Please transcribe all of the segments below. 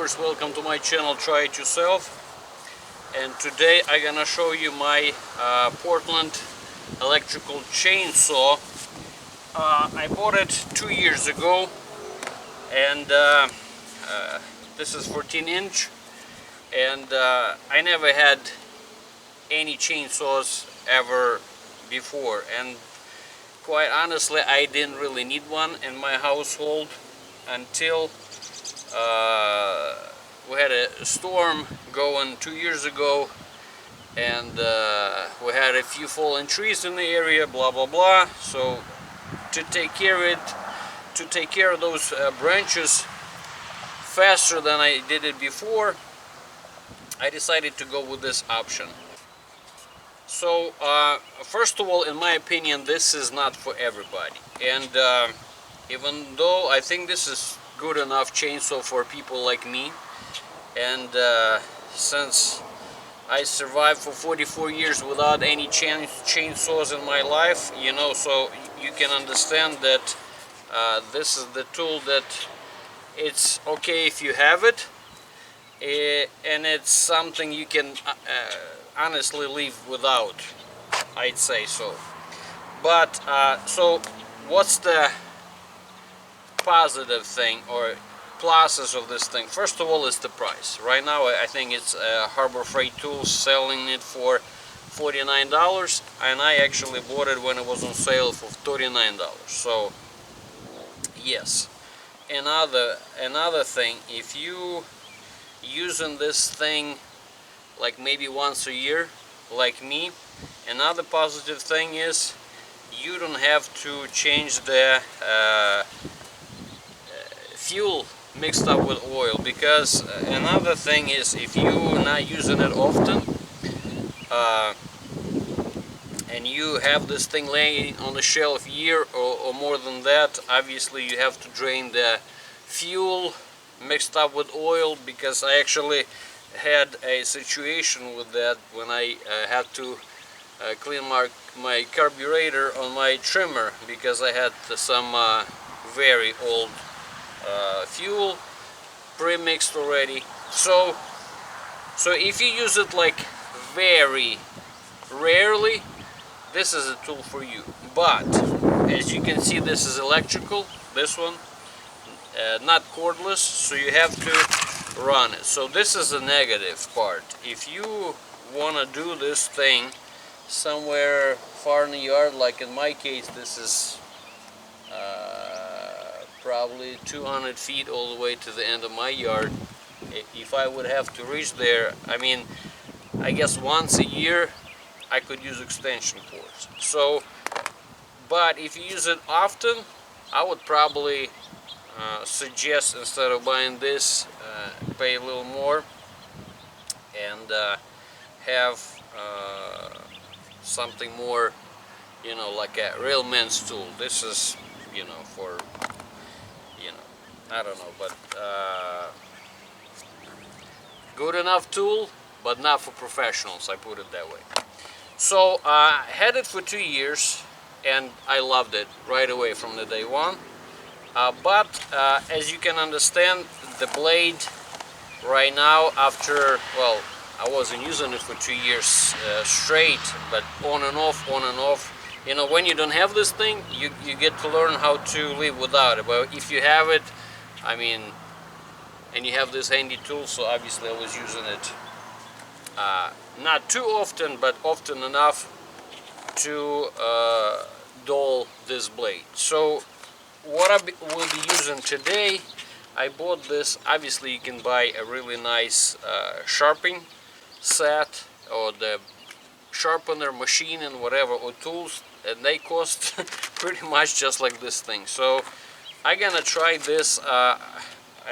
viewers, welcome to my channel Try It Yourself. And today I'm gonna show you my Portland electrical chainsaw. I bought it 2 years ago, and this is 14-inch, and I never had any chainsaws ever before, and quite honestly I didn't really need one in my household until we had a storm going 2 years ago, and we had a few fallen trees in the area, blah blah blah. So to take care of those branches faster than I did it before, I decided to go with this option. So first of all, in my opinion, this is not for everybody, and even though I think this is good enough chainsaw for people like me, and since I survived for 44 years without any chainsaws in my life, you know, so you can understand that this is the tool that it's okay if you have it, and it's something you can honestly live without, I'd say so. But so what's the positive thing or pluses of this thing? First of all, is the price. Right now I think it's Harbor Freight Tools selling it for $49, and I actually bought it when it was on sale for $39. So yes. Another thing, if you using this thing like maybe once a year like me, another positive thing is you don't have to change the fuel mixed up with oil, because another thing is, if you're not using it often and you have this thing laying on the shelf a year or more than that, obviously you have to drain the fuel mixed up with oil, because I actually had a situation with that when I had to clean my carburetor on my trimmer, because I had some very old fuel pre-mixed already. So if you use it like very rarely, this is a tool for you. But as you can see, this is electrical, this one, not cordless, so you have to run it. So this is the negative part. If you want to do this thing somewhere far in the yard, like in my case this is probably 200 feet all the way to the end of my yard. If I would have to reach there, I mean, I guess once a year I could use extension cords. So, but if you use it often, I would probably suggest, instead of buying this, pay a little more and have something more, you know, like a real man's tool. This is, you know, for, you know, I don't know, but good enough tool, but not for professionals, I put it that way. So I had it for 2 years, and I loved it right away from the day one. But as you can understand, the blade right now, after, well, I wasn't using it for 2 years straight, but on and off, you know, when you don't have this thing, you get to learn how to live without it. But if you have it, I mean, and you have this handy tool, so obviously I was using it not too often, but often enough to dull this blade. So what I will be using today, I bought this. Obviously you can buy a really nice sharpening set, or the sharpener machine and whatever, or tools, and they cost pretty much just like this thing. So I'm gonna try this. I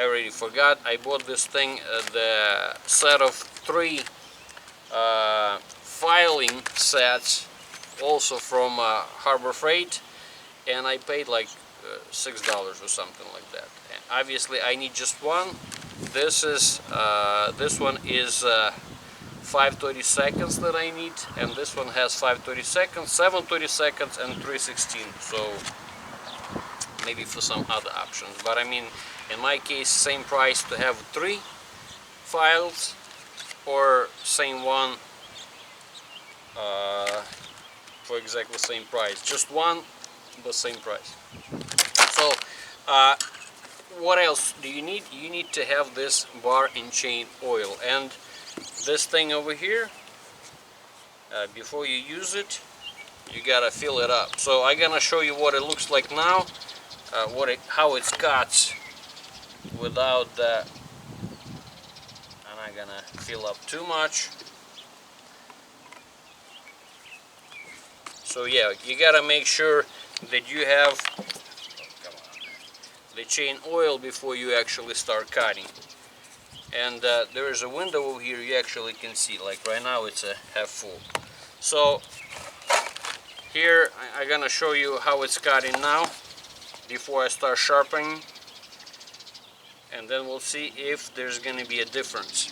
already forgot, I bought this thing, the set of 3 filing sets, also from Harbor Freight, and I paid like $6 or something like that. And obviously I need just one. This one is 5/32 that I need, and this one has 5/32, 7/32, and 3/16. So maybe for some other options, but I mean, in my case, same price to have 3 files or same one for exactly the same price. Just one, but same price. So what else do you need? You need to have this bar and chain oil, and this thing over here, before you use it, you gotta fill it up. So I'm gonna show you what it looks like now, how it cuts without that. I'm not gonna fill up too much. So yeah, you gotta make sure that you have the chain oil before you actually start cutting. And there is a window over here you actually can see, like right now it's a half full. So here I'm gonna show you how it's cutting now before I start sharpening, and then we'll see if there's gonna be a difference.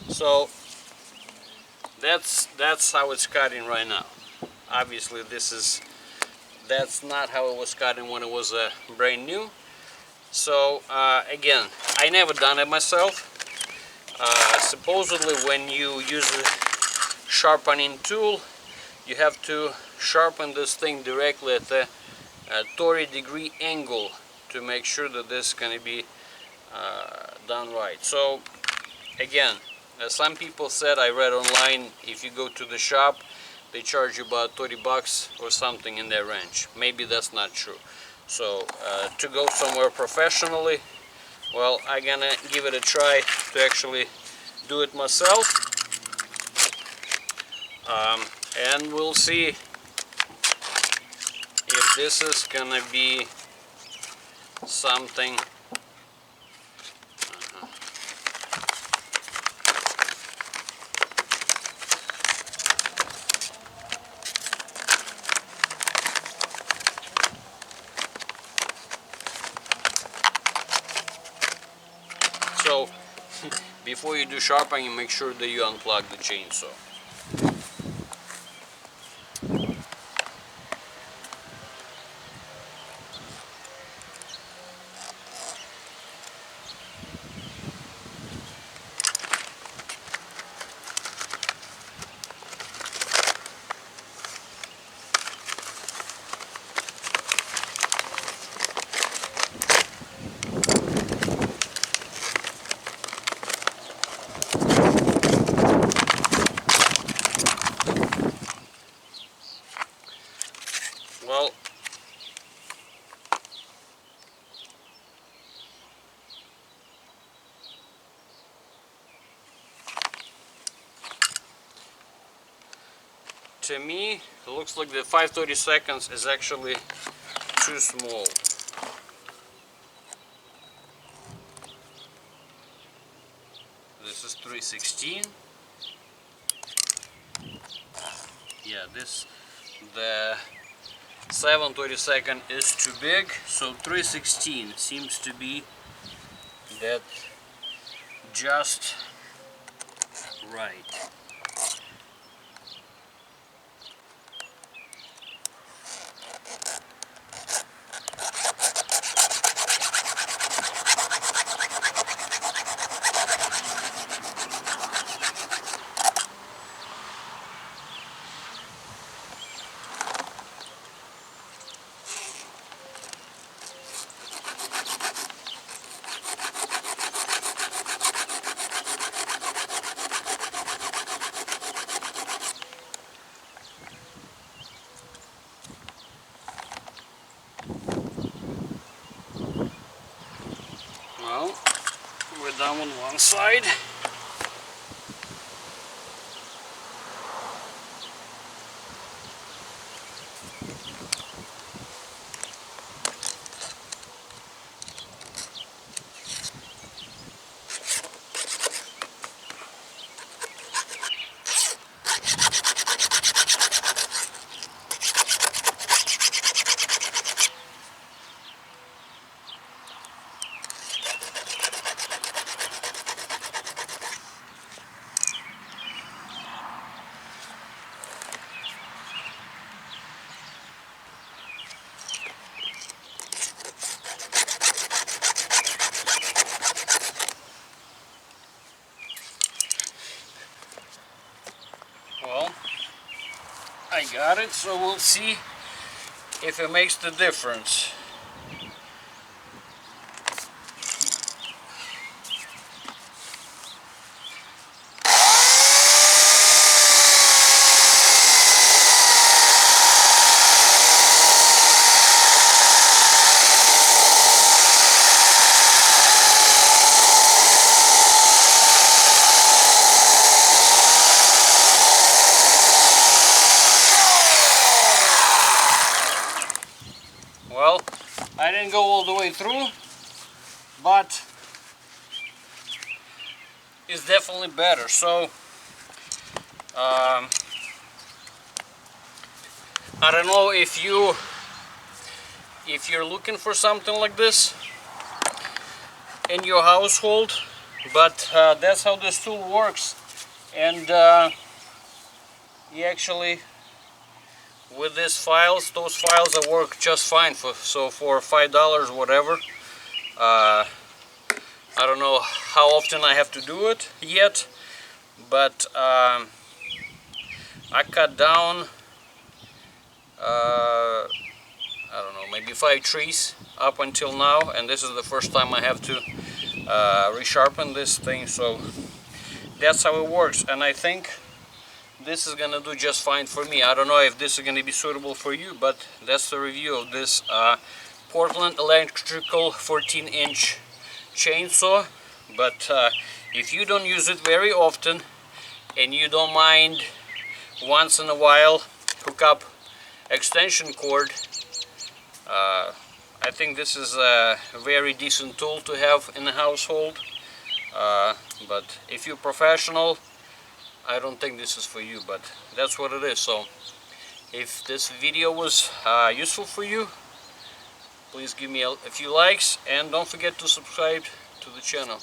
So that's how it's cutting right now. Obviously that's not how it was cutting when it was brand new. So again, I never done it myself. Supposedly when you use a sharpening tool, you have to sharpen this thing directly at the 30-degree angle to make sure that this is going to be done right. So again, some people said, I read online, if you go to the shop they charge you about 30 bucks or something in that range. Maybe that's not true. So to go somewhere professionally, well, I'm gonna give it a try to actually do it myself, and we'll see if this is gonna be something. So before you do sharpening, make sure that you unplug the chainsaw. Well, to me, it looks like the 5/32 is actually too small. This is 3/16. Yeah, the 7/32 is too big, so 3/16 seems to be that just right. Well, we're done on one side. got it, so we'll see if it makes the difference. Well, I didn't go all the way through, but it's definitely better. So I don't know if you're looking for something like this in your household, but that's how this tool works. And you actually, with these files, those files that work just fine for $5 whatever. I don't know how often I have to do it yet, but I cut down I don't know, maybe 5 trees up until now, and this is the first time I have to resharpen this thing. So that's how it works, and I think this is gonna do just fine for me. I don't know if this is gonna be suitable for you, but that's the review of this Portland Electrical 14-inch chainsaw. But if you don't use it very often and you don't mind once in a while hook up extension cord, I think this is a very decent tool to have in the household. But if you're professional, I don't think this is for you, but that's what it is. So if this video was useful for you, please give me a few likes, and don't forget to subscribe to the channel.